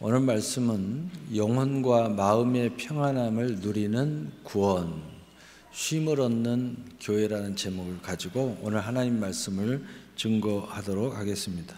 오늘 말씀은 영혼과 마음의 평안함을 누리는 구원, 쉼을 얻는 교회라는 제목을 가지고 오늘 하나님 말씀을 증거하도록 하겠습니다.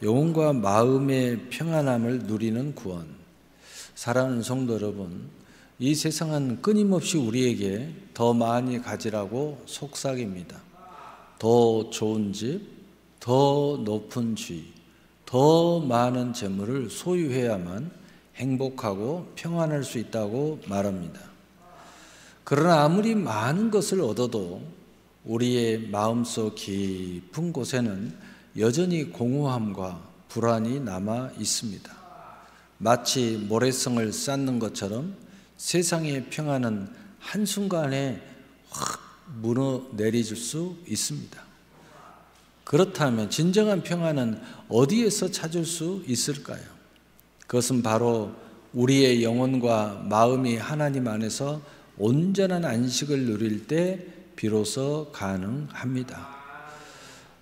영혼과 마음의 평안함을 누리는 구원. 사랑하는 성도 여러분, 이 세상은 끊임없이 우리에게 더 많이 가지라고 속삭입니다. 더 좋은 집, 더 높은 지위, 더 많은 재물을 소유해야만 행복하고 평안할 수 있다고 말합니다. 그러나 아무리 많은 것을 얻어도 우리의 마음속 깊은 곳에는 여전히 공허함과 불안이 남아 있습니다. 마치 모래성을 쌓는 것처럼 세상의 평안은 한순간에 확 무너내릴 수 있습니다. 그렇다면 진정한 평안은 어디에서 찾을 수 있을까요? 그것은 바로 우리의 영혼과 마음이 하나님 안에서 온전한 안식을 누릴 때 비로소 가능합니다.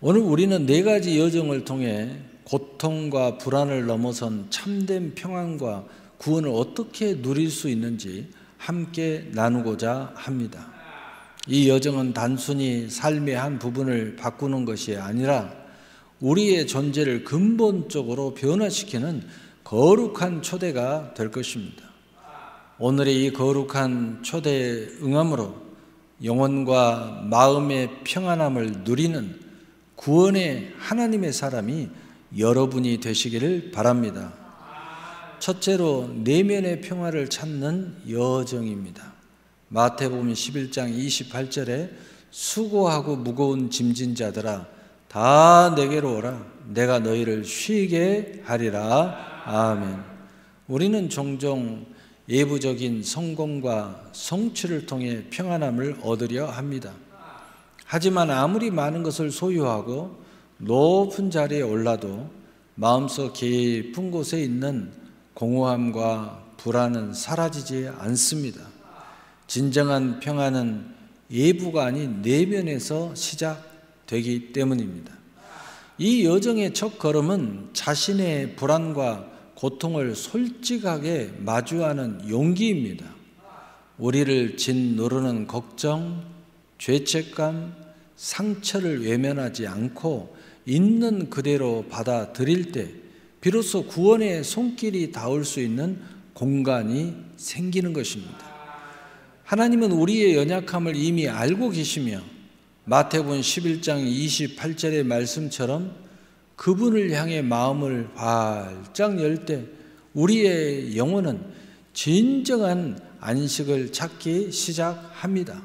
오늘 우리는 4가지 여정을 통해 고통과 불안을 넘어선 참된 평안과 구원을 어떻게 누릴 수 있는지 함께 나누고자 합니다. 이 여정은 단순히 삶의 한 부분을 바꾸는 것이 아니라 우리의 존재를 근본적으로 변화시키는 거룩한 초대가 될 것입니다. 오늘의 이 거룩한 초대에 응함으로 영혼과 마음의 평안함을 누리는 구원의 하나님의 사람이 여러분이 되시기를 바랍니다. 첫째로 내면의 평화를 찾는 여정입니다. 마태복음 11장 28절에 수고하고 무거운 짐진 자들아 다 내게로 오라 내가 너희를 쉬게 하리라. 아멘. 우리는 종종 예부적인 성공과 성취를 통해 평안함을 얻으려 합니다. 하지만 아무리 많은 것을 소유하고 높은 자리에 올라도 마음속 깊은 곳에 있는 공허함과 불안은 사라지지 않습니다. 진정한 평안은 예부가 아닌 내면에서 시작되기 때문입니다. 이 여정의 첫 걸음은 자신의 불안과 고통을 솔직하게 마주하는 용기입니다. 우리를 짓누르는 걱정, 죄책감, 상처를 외면하지 않고 있는 그대로 받아들일 때 비로소 구원의 손길이 닿을 수 있는 공간이 생기는 것입니다. 하나님은 우리의 연약함을 이미 알고 계시며 마태복음 11장 28절의 말씀처럼 그분을 향해 마음을 활짝 열 때 우리의 영혼은 진정한 안식을 찾기 시작합니다.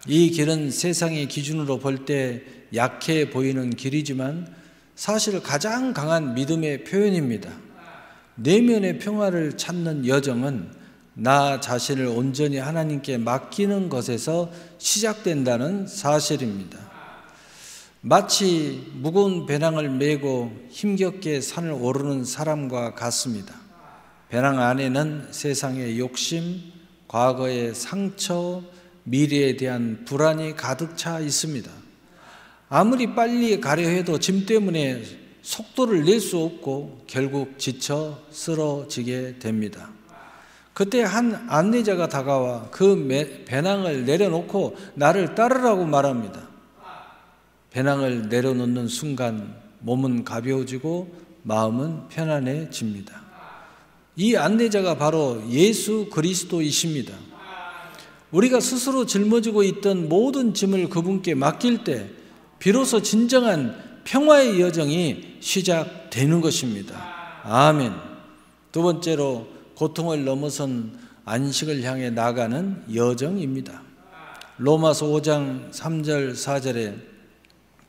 이 길은 세상의 기준으로 볼 때 약해 보이는 길이지만 사실 가장 강한 믿음의 표현입니다. 내면의 평화를 찾는 여정은 나 자신을 온전히 하나님께 맡기는 것에서 시작된다는 사실입니다. 마치 무거운 배낭을 메고 힘겹게 산을 오르는 사람과 같습니다. 배낭 안에는 세상의 욕심, 과거의 상처, 미래에 대한 불안이 가득 차 있습니다. 아무리 빨리 가려 해도 짐 때문에 속도를 낼 수 없고 결국 지쳐 쓰러지게 됩니다. 그때 한 안내자가 다가와 그 배낭을 내려놓고 나를 따르라고 말합니다. 배낭을 내려놓는 순간 몸은 가벼워지고 마음은 편안해집니다. 이 안내자가 바로 예수 그리스도이십니다. 우리가 스스로 짊어지고 있던 모든 짐을 그분께 맡길 때 비로소 진정한 평화의 여정이 시작되는 것입니다. 아멘. 두 번째로 고통을 넘어선 안식을 향해 나가는 여정입니다. 로마서 5장 3절 4절에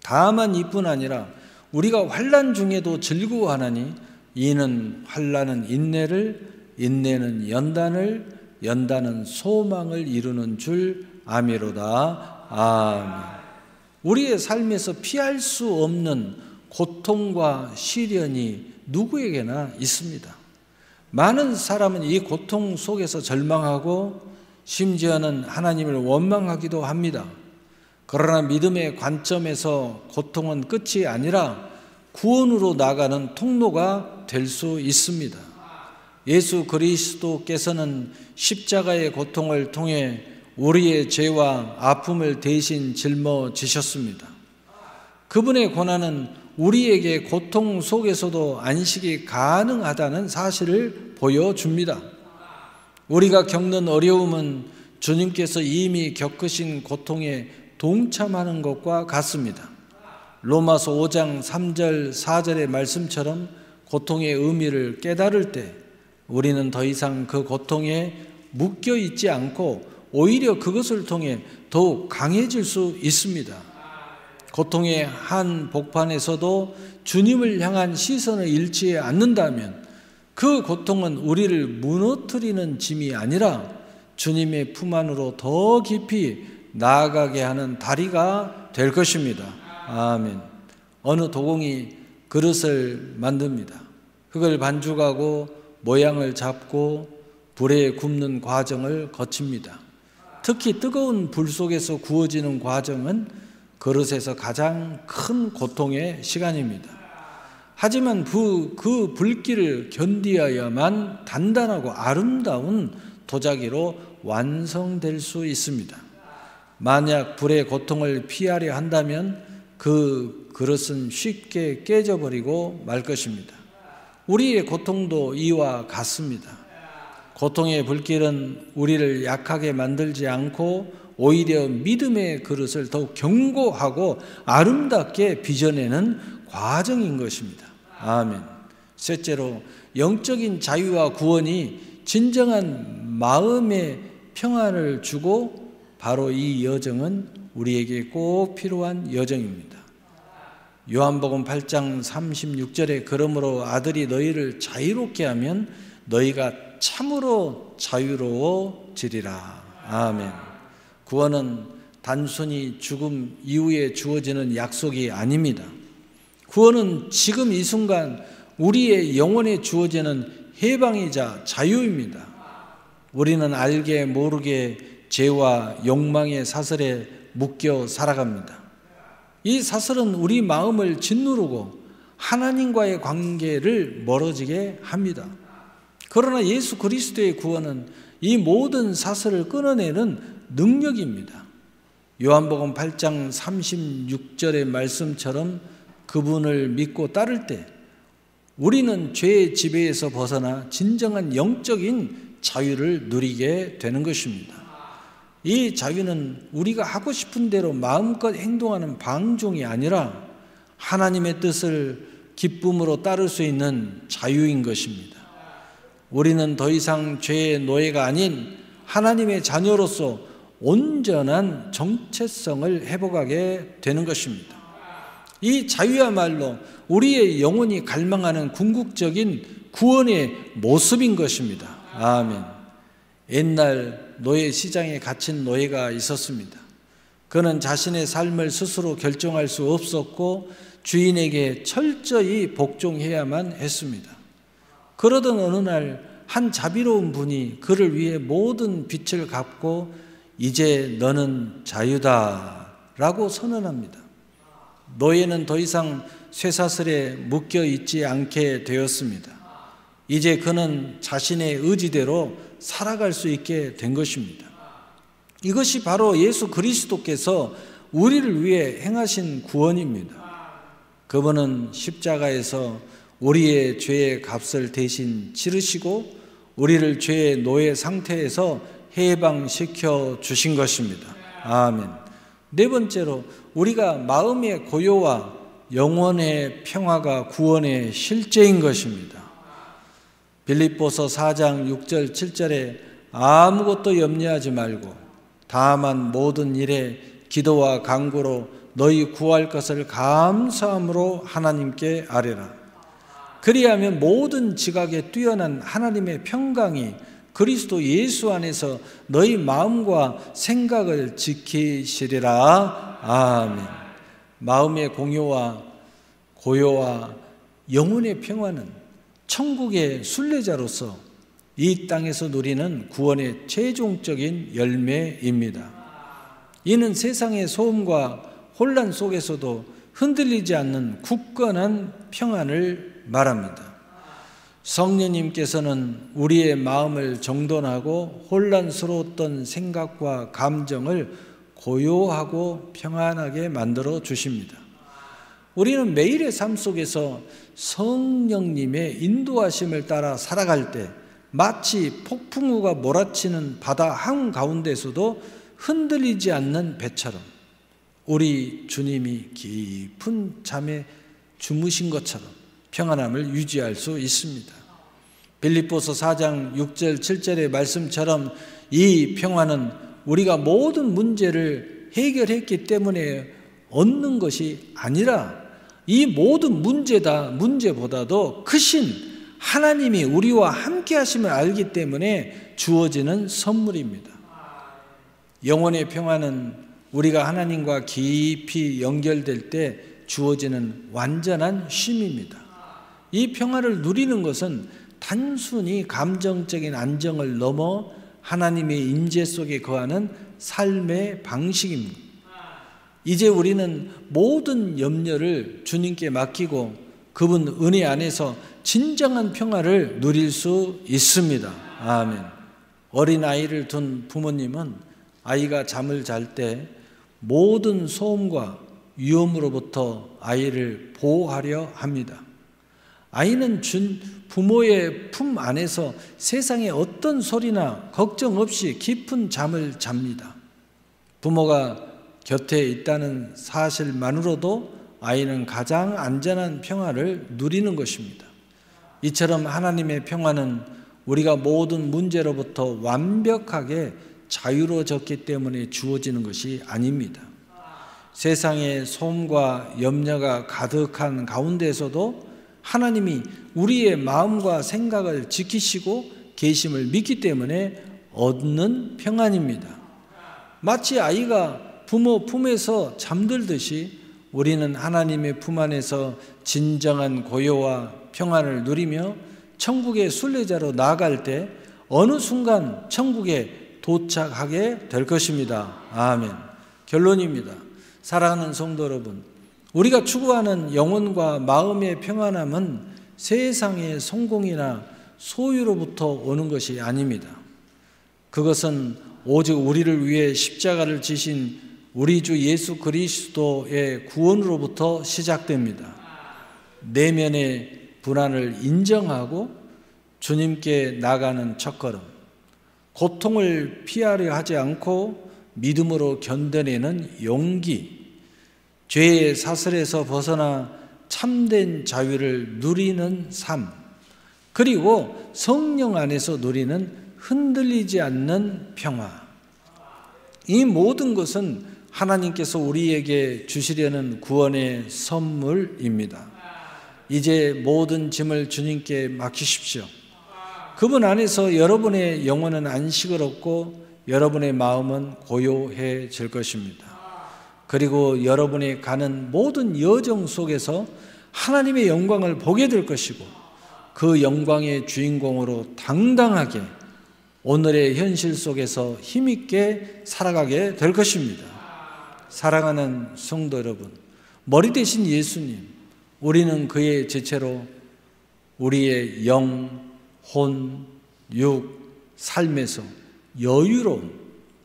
다만 이뿐 아니라 우리가 환난 중에도 즐거워하나니 이는 환난은 인내를, 인내는 연단을, 연단은 소망을 이루는 줄 아미로다. 아멘. 우리의 삶에서 피할 수 없는 고통과 시련이 누구에게나 있습니다. 많은 사람은 이 고통 속에서 절망하고 심지어는 하나님을 원망하기도 합니다. 그러나 믿음의 관점에서 고통은 끝이 아니라 구원으로 나가는 통로가 될 수 있습니다. 예수 그리스도께서는 십자가의 고통을 통해 우리의 죄와 아픔을 대신 짊어지셨습니다. 그분의 고난은 우리에게 고통 속에서도 안식이 가능하다는 사실을 보여줍니다. 우리가 겪는 어려움은 주님께서 이미 겪으신 고통에 동참하는 것과 같습니다. 로마서 5장 3절 4절의 말씀처럼 고통의 의미를 깨달을 때 우리는 더 이상 그 고통에 묶여 있지 않고 오히려 그것을 통해 더욱 강해질 수 있습니다. 고통의 한 복판에서도 주님을 향한 시선을 잃지 않는다면 그 고통은 우리를 무너뜨리는 짐이 아니라 주님의 품 안으로 더 깊이 나아가게 하는 다리가 될 것입니다. 아멘. 어느 도공이 그릇을 만듭니다. 흙을 반죽하고 모양을 잡고 불에 굽는 과정을 거칩니다. 특히 뜨거운 불 속에서 구워지는 과정은 그릇에서 가장 큰 고통의 시간입니다. 하지만 그 불길을 견디어야만 단단하고 아름다운 도자기로 완성될 수 있습니다. 만약 불의 고통을 피하려 한다면 그 그릇은 쉽게 깨져버리고 말 것입니다. 우리의 고통도 이와 같습니다. 고통의 불길은 우리를 약하게 만들지 않고 오히려 믿음의 그릇을 더욱 견고하고 아름답게 빚어내는 과정인 것입니다. 아멘. 셋째로, 영적인 자유와 구원이 진정한 마음의 평안을 주고 바로 이 여정은 우리에게 꼭 필요한 여정입니다. 요한복음 8장 36절에 그러므로 아들이 너희를 자유롭게 하면 너희가 참으로 자유로워지리라. 아멘. 구원은 단순히 죽음 이후에 주어지는 약속이 아닙니다. 구원은 지금 이 순간 우리의 영혼에 주어지는 해방이자 자유입니다. 우리는 알게 모르게 죄와 욕망의 사슬에 묶여 살아갑니다. 이 사슬은 우리 마음을 짓누르고 하나님과의 관계를 멀어지게 합니다. 그러나 예수 그리스도의 구원은 이 모든 사슬을 끊어내는 능력입니다. 요한복음 8장 36절의 말씀처럼 그분을 믿고 따를 때 우리는 죄의 지배에서 벗어나 진정한 영적인 자유를 누리게 되는 것입니다. 이 자유는 우리가 하고 싶은 대로 마음껏 행동하는 방종이 아니라 하나님의 뜻을 기쁨으로 따를 수 있는 자유인 것입니다. 우리는 더 이상 죄의 노예가 아닌 하나님의 자녀로서 온전한 정체성을 회복하게 되는 것입니다. 이 자유야말로 우리의 영혼이 갈망하는 궁극적인 구원의 모습인 것입니다. 아멘. 옛날 노예 시장에 갇힌 노예가 있었습니다. 그는 자신의 삶을 스스로 결정할 수 없었고 주인에게 철저히 복종해야만 했습니다. 그러던 어느 날 한 자비로운 분이 그를 위해 모든 빚을 갚고 이제 너는 자유다 라고 선언합니다. 노예는 더 이상 쇠사슬에 묶여 있지 않게 되었습니다. 이제 그는 자신의 의지대로 살아갈 수 있게 된 것입니다. 이것이 바로 예수 그리스도께서 우리를 위해 행하신 구원입니다. 그분은 십자가에서 우리의 죄의 값을 대신 치르시고 우리를 죄의 노예 상태에서 해방시켜 주신 것입니다. 아멘. 네 번째로, 우리가 마음의 고요와 영혼의 평화가 구원의 실제인 것입니다. 빌립보서 4장 6절 7절에 아무것도 염려하지 말고 다만 모든 일에 기도와 간구로 너희 구할 것을 감사함으로 하나님께 아뢰라. 그리하면 모든 지각에 뛰어난 하나님의 평강이 그리스도 예수 안에서 너희 마음과 생각을 지키시리라. 아멘. 마음의 고요와 영혼의 평화는 천국의 순례자로서 이 땅에서 누리는 구원의 최종적인 열매입니다. 이는 세상의 소음과 혼란 속에서도 흔들리지 않는 굳건한 평안을 말합니다. 성령님께서는 우리의 마음을 정돈하고 혼란스러웠던 생각과 감정을 고요하고 평안하게 만들어 주십니다. 우리는 매일의 삶 속에서 성령님의 인도하심을 따라 살아갈 때 마치 폭풍우가 몰아치는 바다 한가운데서도 흔들리지 않는 배처럼 우리 주님이 깊은 잠에 주무신 것처럼 평안함을 유지할 수 있습니다. 빌립보서 4장 6절 7절의 말씀처럼 이 평안은 우리가 모든 문제를 해결했기 때문에 얻는 것이 아니라 이 모든 문제보다도 크신 하나님이 우리와 함께 하심을 알기 때문에 주어지는 선물입니다. 영혼의 평안은 우리가 하나님과 깊이 연결될 때 주어지는 완전한 쉼입니다. 이 평안을 누리는 것은 단순히 감정적인 안정을 넘어 하나님의 임재 속에 거하는 삶의 방식입니다. 이제 우리는 모든 염려를 주님께 맡기고 그분 은혜 안에서 진정한 평화를 누릴 수 있습니다. 아멘. 어린아이를 둔 부모님은 아이가 잠을 잘 때 모든 소음과 위험으로부터 아이를 보호하려 합니다. 아이는 부모의 품 안에서 세상의 어떤 소리나 걱정 없이 깊은 잠을 잡니다. 부모가 곁에 있다는 사실만으로도 아이는 가장 안전한 평화를 누리는 것입니다. 이처럼 하나님의 평화는 우리가 모든 문제로부터 완벽하게 자유로워졌기 때문에 주어지는 것이 아닙니다. 세상의 소음과 염려가 가득한 가운데서도 하나님이 우리의 마음과 생각을 지키시고 계심을 믿기 때문에 얻는 평안입니다. 마치 아이가 부모 품에서 잠들듯이 우리는 하나님의 품 안에서 진정한 고요와 평안을 누리며 천국의 순례자로 나아갈 때 어느 순간 천국에 도착하게 될 것입니다. 아멘. 결론입니다. 사랑하는 성도 여러분, 우리가 추구하는 영혼과 마음의 평안함은 세상의 성공이나 소유로부터 오는 것이 아닙니다. 그것은 오직 우리를 위해 십자가를 지신 우리 주 예수 그리스도의 구원으로부터 시작됩니다. 내면의 불안을 인정하고 주님께 나가는 첫걸음, 고통을 피하려 하지 않고 믿음으로 견뎌내는 용기, 죄의 사슬에서 벗어나 참된 자유를 누리는 삶, 그리고 성령 안에서 누리는 흔들리지 않는 평화. 이 모든 것은 하나님께서 우리에게 주시려는 구원의 선물입니다. 이제 모든 짐을 주님께 맡기십시오. 그분 안에서 여러분의 영혼은 안식을 얻고 여러분의 마음은 고요해질 것입니다. 그리고 여러분이 가는 모든 여정 속에서 하나님의 영광을 보게 될 것이고 그 영광의 주인공으로 당당하게 오늘의 현실 속에서 힘있게 살아가게 될 것입니다. 사랑하는 성도 여러분, 머리 대신 예수님, 우리는 그의 지체로 우리의 영, 혼, 육, 삶에서 여유로운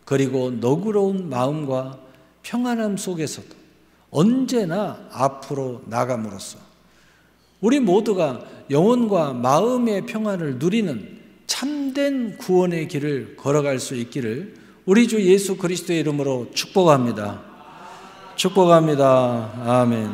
그리고 너그러운 마음과 평안함 속에서도 언제나 앞으로 나감으로써 우리 모두가 영혼과 마음의 평안을 누리는 참된 구원의 길을 걸어갈 수 있기를 우리 주 예수 그리스도의 이름으로 축복합니다. 축복합니다. 아멘.